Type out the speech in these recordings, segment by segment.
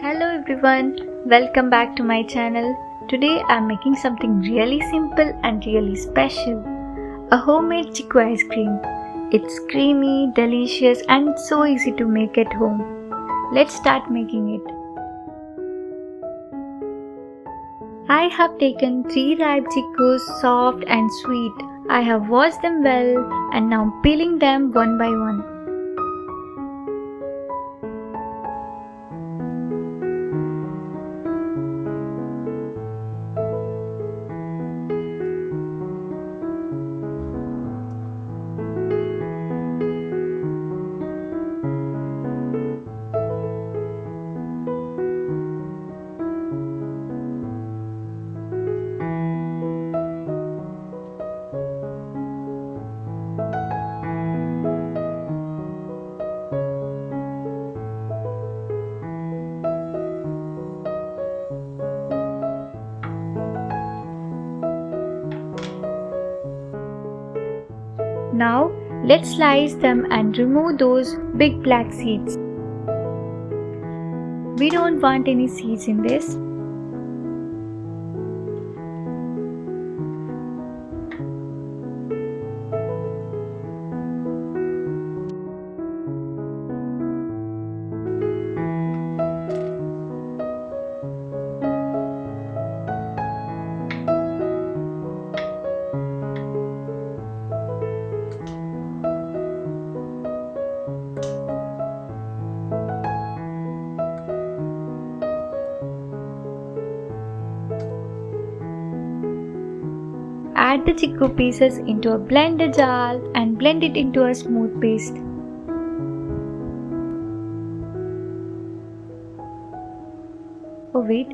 Hello everyone, welcome back to my channel. Today I'm making something really simple and really special. A homemade Chikku ice cream. It's creamy, delicious and so easy to make at home. Let's start making it. I have taken 3 ripe chikkus, soft and sweet. I have washed them well and now peeling them one by one. Now let's slice them and remove those big black seeds. We don't want any seeds in this. Add the chikku pieces into a blender jar and blend it into a smooth paste. Oh wait,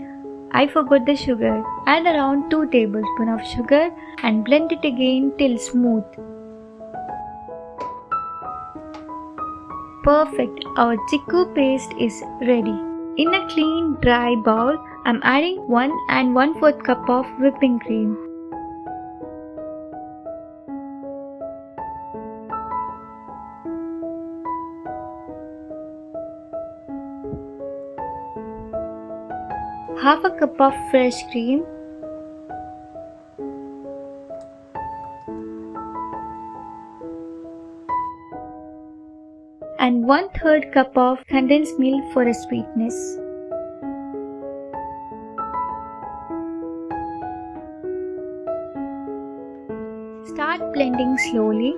I forgot the sugar. Add around 2 tablespoons of sugar and blend it again till smooth. Perfect, our chikku paste is ready. In a clean dry bowl, I'm adding 1 and 1/4 cup of whipping cream. Half a cup of fresh cream, and 1/3 cup of condensed milk for a sweetness. Start blending slowly,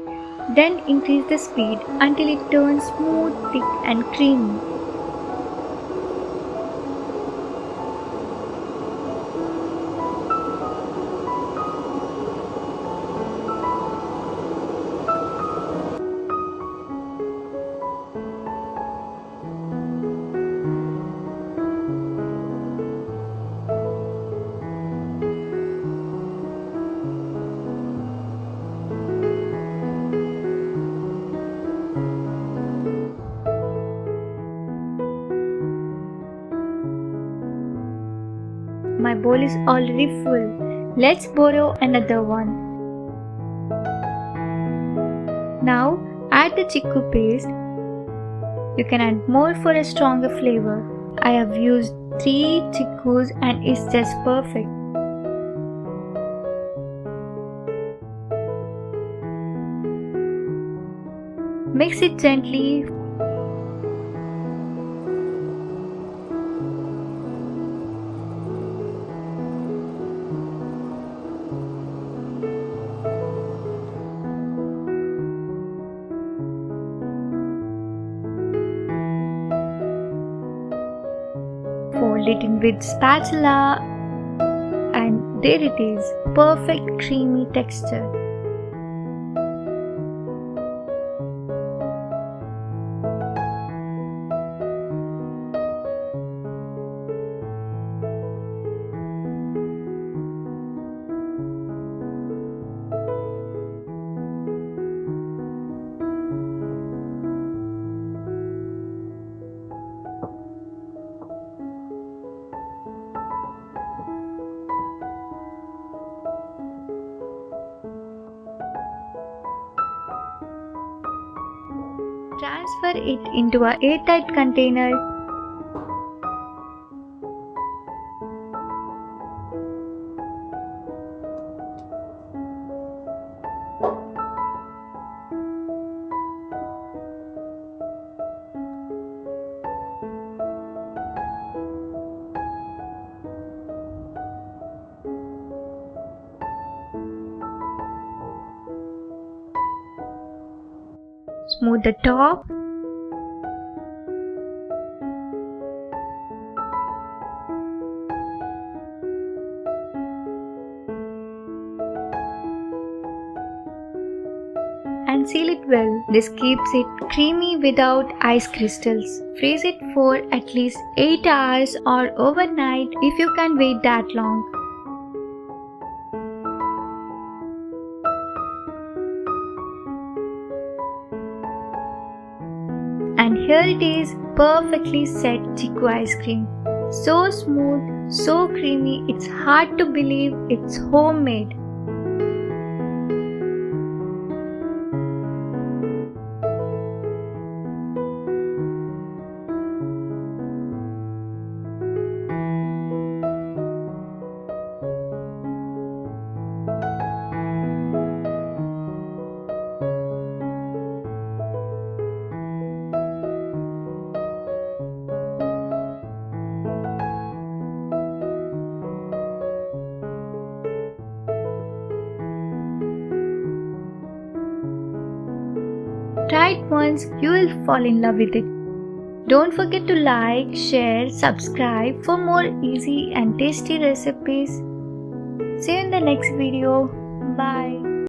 then increase the speed until it turns smooth, thick and creamy. My bowl is already full. Let's borrow another one. Now add the chikku paste. You can add more for a stronger flavor. I have used 3 chikkus and it's just perfect. Mix it gently. Fold it in with spatula and there it is, perfect creamy texture. Transfer it into an airtight container. smooth the top. And seal it well. This keeps it creamy without ice crystals. Freeze it for at least 8 hours or overnight if you can wait that long. And here it is, perfectly set Chikku ice cream. So smooth, so creamy, it's hard to believe it's homemade. Try it once, you will fall in love with it. Don't forget to like, share, subscribe for more easy and tasty recipes. See you in the next video. Bye.